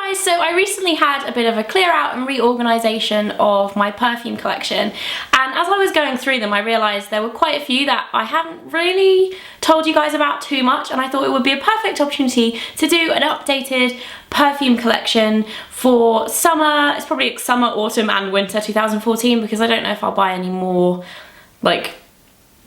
guys, so I recently had a bit of a clear out and reorganisation of my perfume collection, and as I was going through them I realised there were quite a few that I haven't really told you guys about too much, and I thought it would be a perfect opportunity to do an updated perfume collection for summer. It's probably like summer, autumn and winter 2014, because I don't know if I'll buy any more like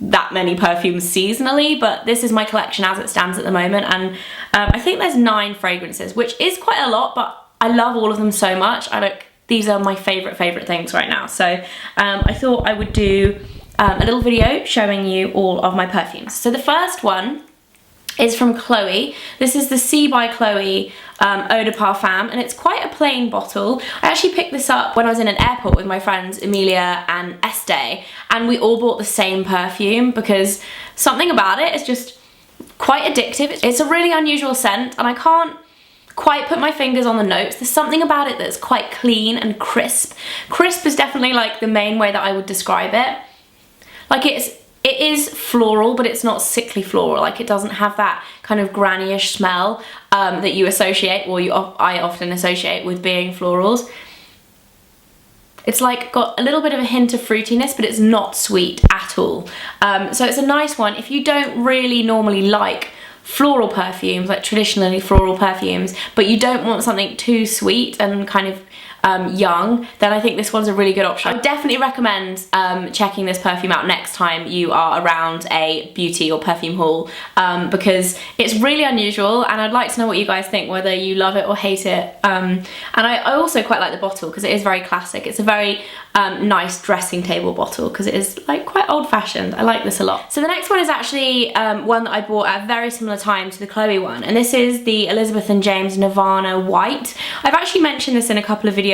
that many perfumes seasonally, but this is my collection as it stands at the moment, and I think there's 9 fragrances, which is quite a lot, but I love all of them so much. These are my favourite things right now, so I thought I would do a little video showing you all of my perfumes. So the first one is from Chloe. This is the C by Chloe Ode de Parfum, and it's quite a plain bottle. I actually picked this up when I was in an airport with my friends Emilia and Estee, and we all bought the same perfume because something about it is just quite addictive. It's a really unusual scent, and I can't quite put my fingers on the notes. There's something about it that's quite clean and crisp. Crisp is definitely like the main way that I would describe it. Like it is floral, but it's not sickly floral. Like it doesn't have that kind of granny-ish smell that you associate, or I often associate with being florals. It's like got a little bit of a hint of fruitiness, but it's not sweet at all. So it's a nice one. If you don't really normally like floral perfumes, like traditionally floral perfumes, but you don't want something too sweet and kind of young, then I think this one's a really good option. I would definitely recommend checking this perfume out next time you are around a beauty or perfume haul, because it's really unusual, and I'd like to know what you guys think, whether you love it or hate it. And I also quite like the bottle because it is very classic. It's a very nice dressing table bottle because it is like quite old-fashioned. I like this a lot. So the next one is actually one that I bought at a very similar time to the Chloe one, and this is the Elizabeth and James Nirvana White. I've actually mentioned this in a couple of videos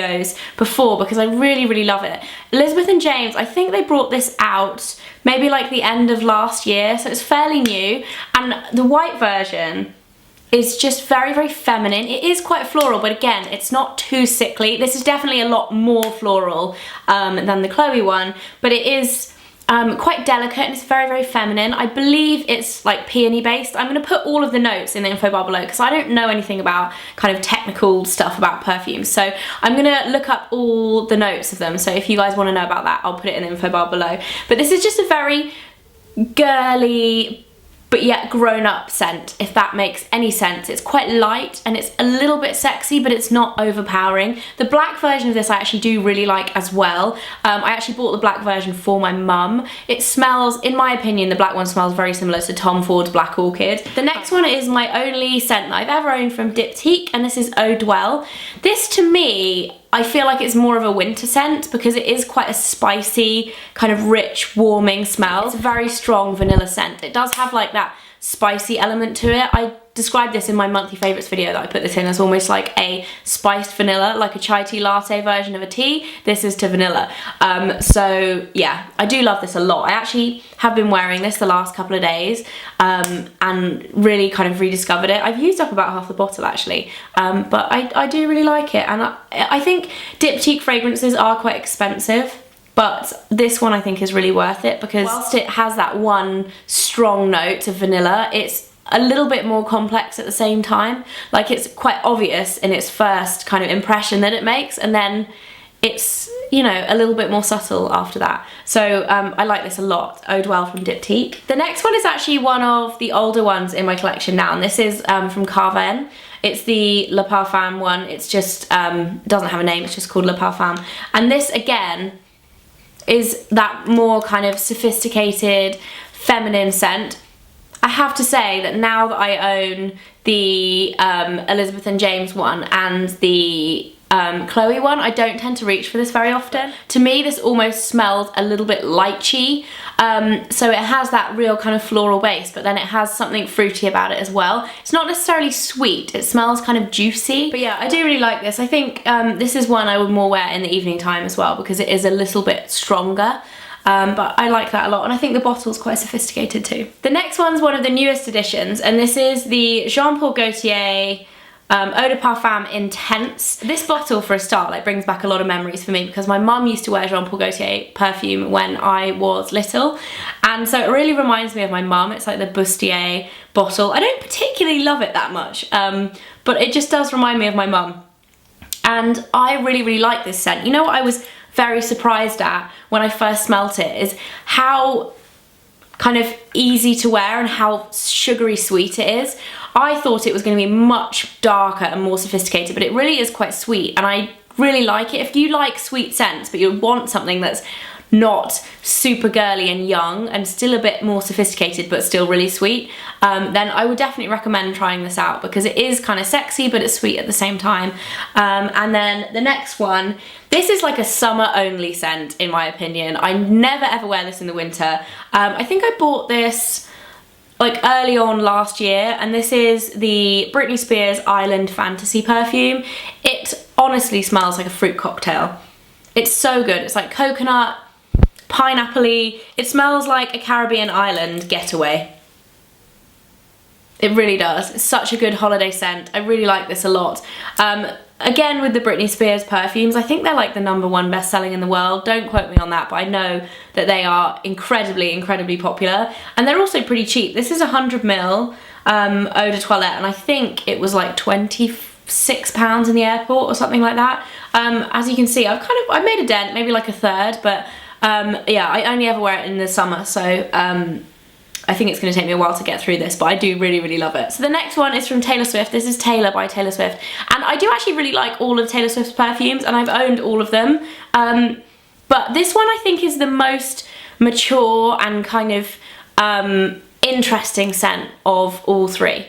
before because I really love it. Elizabeth and James, I think they brought this out maybe like the end of last year, so it's fairly new, and the white version is just very feminine. It is quite floral, but again, it's not too sickly. This is definitely a lot more floral than the Chloe one, but it is quite delicate and it's very feminine. I believe it's like peony based. I'm going to put all of the notes in the info bar below because I don't know anything about kind of technical stuff about perfumes, so I'm going to look up all the notes of them. So if you guys want to know about that, I'll put it in the info bar below. But this is just a very girly but yet grown-up scent, if that makes any sense. It's quite light and it's a little bit sexy, but it's not overpowering. The black version of this I actually do really like as well. I actually bought the black version for my mum. It smells, in my opinion, the black one smells very similar to Tom Ford's Black Orchid. The next one is my only scent that I've ever owned from Diptyque, and this is Eau Dwell. This, to me, I feel like it's more of a winter scent because it is quite a spicy, kind of rich, warming smell. It's a very strong vanilla scent. It does have like that spicy element to it. I described this in my monthly favourites video that I put this in as almost like a spiced vanilla, like a chai tea latte version of a tea. This is to vanilla. So yeah, I do love this a lot. I actually have been wearing this the last couple of days and really kind of rediscovered it. I've used up about half the bottle actually, but I do really like it, and I think Diptyque fragrances are quite expensive, but this one I think is really worth it because whilst it has that one strong note of vanilla, it's a little bit more complex at the same time. Like it's quite obvious in its first kind of impression that it makes, and then it's, you know, a little bit more subtle after that. So I like this a lot, Eau Dwell from Diptyque. The next one is actually one of the older ones in my collection now, and this is from Carvin. It's the Le Parfum one. It's just, doesn't have a name, it's just called Le Parfum. And this again is that more kind of sophisticated, feminine scent. I have to say that now that I own the Elizabeth and James one and the Chloe one, I don't tend to reach for this very often. To me, this almost smells a little bit lychee. So it has that real kind of floral base, but then it has something fruity about it as well. It's not necessarily sweet, it smells kind of juicy. But yeah, I do really like this. I think this is one I would more wear in the evening time as well because it is a little bit stronger. But I like that a lot, and I think the bottle's quite sophisticated too. The next one's one of the newest additions, and this is the Jean Paul Gaultier Eau de Parfum Intense. This bottle, for a start, like brings back a lot of memories for me because my mum used to wear Jean Paul Gaultier perfume when I was little, and so it really reminds me of my mum. It's like the bustier bottle. I don't particularly love it that much, but it just does remind me of my mum. And I really, really like this scent. You know what I was very surprised at when I first smelt it is how kind of easy to wear and how sugary sweet it is. I thought it was going to be much darker and more sophisticated, but it really is quite sweet, and I really like it. If you like sweet scents but you want something that's not super girly and young and still a bit more sophisticated but still really sweet, then I would definitely recommend trying this out, because it is kind of sexy but it's sweet at the same time. And then the next one, this is like a summer only scent in my opinion. I never ever wear this in the winter. I think I bought this like early on last year, and this is the Britney Spears Island Fantasy perfume. It honestly smells like a fruit cocktail. It's so good. It's like coconut, pineapple-y. It smells like a Caribbean island getaway. It really does. It's such a good holiday scent. I really like this a lot. Again, with the Britney Spears perfumes, I think they're like the #1 best-selling in the world. Don't quote me on that, but I know that they are incredibly, incredibly popular. And they're also pretty cheap. This is 100ml Eau de Toilette, and I think it was like £26 in the airport or something like that. As you can see, I made a dent, maybe like a third, but yeah, I only ever wear it in the summer, so I think it's going to take me a while to get through this, but I do really, really love it. So the next one is from Taylor Swift. This is Tayler by Taylor Swift, and I do actually really like all of Taylor Swift's perfumes, and I've owned all of them, but this one I think is the most mature and kind of interesting scent of all three.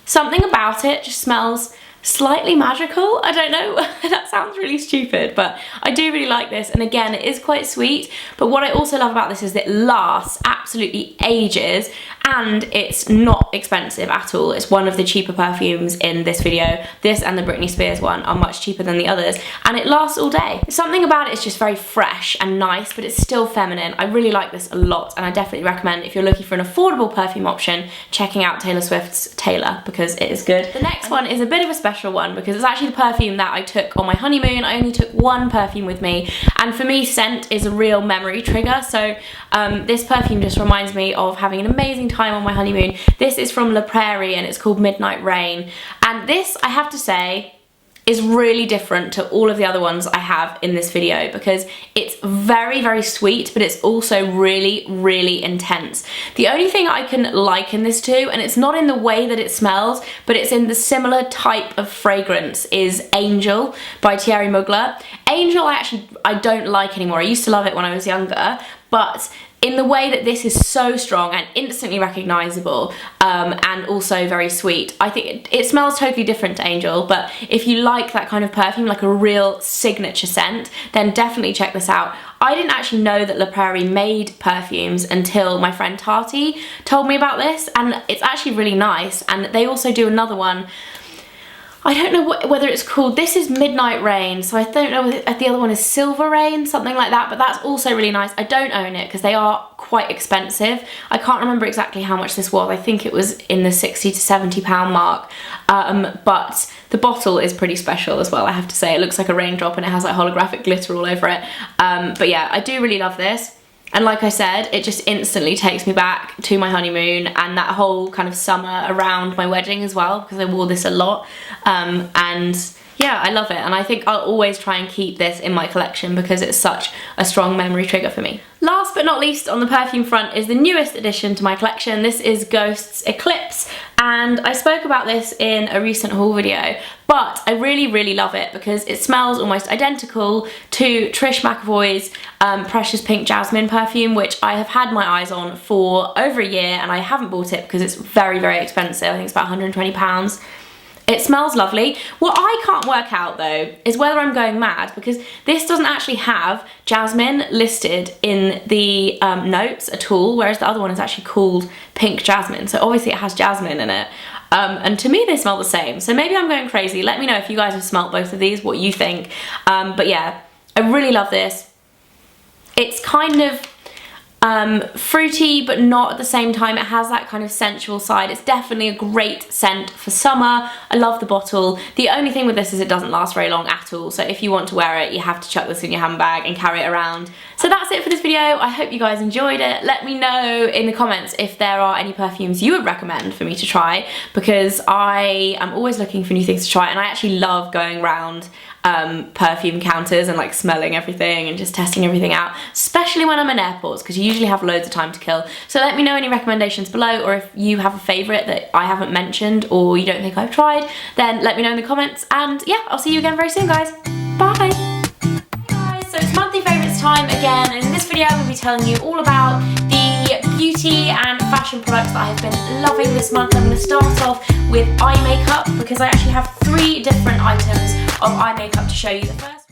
Something about it just smells slightly magical. I don't know, that sounds really stupid, but I do really like this, and again, it is quite sweet. But what I also love about this is that it lasts absolutely ages, and it's not expensive at all. It's one of the cheaper perfumes in this video. This and the Britney Spears one are much cheaper than the others, and it lasts all day. Something about it is just very fresh and nice, but it's still feminine. I really like this a lot, and I definitely recommend, if you're looking for an affordable perfume option, checking out Taylor Swift's Tayler, because it is good. The next one is a bit of a special one, because it's actually the perfume that I took on my honeymoon. I only took one perfume with me, and for me, scent is a real memory trigger, so this perfume just reminds me of having an amazing time on my honeymoon. This is from La Prairie, and it's called Midnight Rain, and this, I have to say, is really different to all of the other ones I have in this video, because it's very, very sweet, but it's also really, really intense. The only thing I can liken this to, and it's not in the way that it smells, but it's in the similar type of fragrance, is Angel by Thierry Mugler. Angel I don't like anymore. I used to love it when I was younger, but in the way that this is so strong and instantly recognizable, and also very sweet. I think it smells totally different to Angel, but if you like that kind of perfume, like a real signature scent, then definitely check this out. I didn't actually know that La Prairie made perfumes until my friend Tati told me about this, and it's actually really nice. And they also do another one, I don't know whether it's called, this is Midnight Rain, so I don't know whether the other one is Silver Rain, something like that, but that's also really nice. I don't own it because they are quite expensive. I can't remember exactly how much this was. I think it was in the £60 to £70 mark, but the bottle is pretty special as well, I have to say. It looks like a raindrop and it has like holographic glitter all over it. But yeah, I do really love this. And like I said, it just instantly takes me back to my honeymoon and that whole kind of summer around my wedding as well, because I wore this a lot. And yeah, I love it. And I think I'll always try and keep this in my collection because it's such a strong memory trigger for me. Last but not least on the perfume front is the newest addition to my collection. This is Ghost's Eclipse. And I spoke about this in a recent haul video, but I really, really love it because it smells almost identical to Trish McEvoy's Precious Pink Jasmine perfume, which I have had my eyes on for over a year, and I haven't bought it because it's very, very expensive. I think it's about £120. It smells lovely. What I can't work out though is whether I'm going mad, because this doesn't actually have jasmine listed in the notes at all, whereas the other one is actually called Pink Jasmine. So obviously it has jasmine in it. And to me they smell the same. So maybe I'm going crazy. Let me know if you guys have smelt both of these, what you think. But yeah, I really love this. It's kind of fruity, but not at the same time. It has that kind of sensual side. It's definitely a great scent for summer. I love the bottle. The only thing with this is it doesn't last very long at all, so if you want to wear it, you have to chuck this in your handbag and carry it around. So that's it for this video. I hope you guys enjoyed it. Let me know in the comments if there are any perfumes you would recommend for me to try, because I am always looking for new things to try, and I actually love going around perfume counters and like smelling everything and just testing everything out, especially when I'm in airports, because you usually have loads of time to kill. So let me know any recommendations below, or if you have a favourite that I haven't mentioned or you don't think I've tried, then let me know in the comments. And yeah, I'll see you again very soon, guys. Bye! Guys, so it's monthly favourites time again, and in this video I'm going to be telling you all about the beauty and fashion products that I've been loving this month. I'm going to start off with eye makeup, because I actually have 3 different items of eye makeup to show you. The first